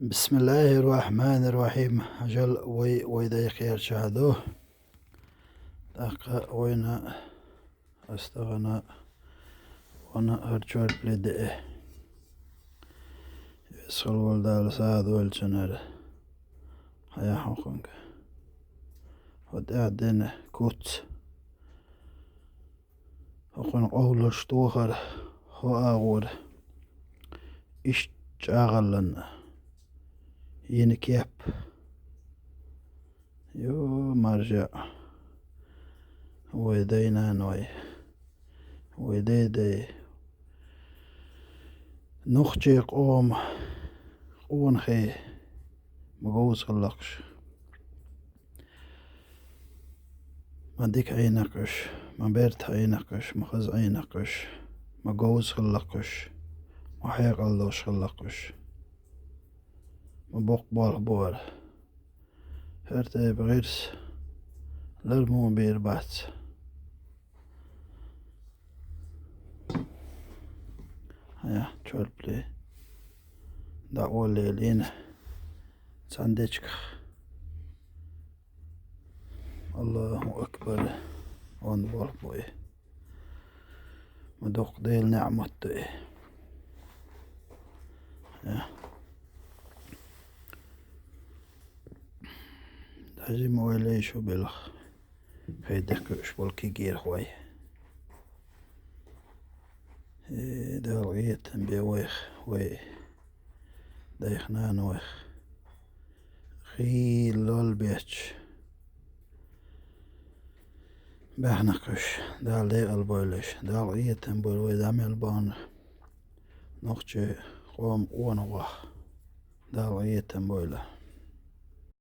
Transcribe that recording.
بسم الله الرحمن الرحيم. أجل ويدا خير شهدو تاقا وينا استغنى وانا هرچور بلده يسخل والدال ساد والجنر هيا حقنك ودعدين كوت حقن قولش توخر هو آغور إش جاغلن ينك يب يو مرجع ويدينا نوي ويدي نخجي قوم قون خي مغوز خلقش ما ديك عينكش ما بيرت عينكش ما خز عينكش ما غوز خلقش ما حيق اللوش خلقش ما بقبال بور هرتي بغيرس للمو بير بات هيا تشول بلي دا أولي لين سانديتشك الله أكبر وان بوي مدوق ديل نعمت دازي مويلي شو بلخ خيدك شبولكي جير خوي دالغيت بيويخ وي دايخنان ويخ خيل لول بيتش بحنقش دال دي البويلش دالغيت بويل وي دامل بان نوخجي قوم ونوخ دالغيت بويله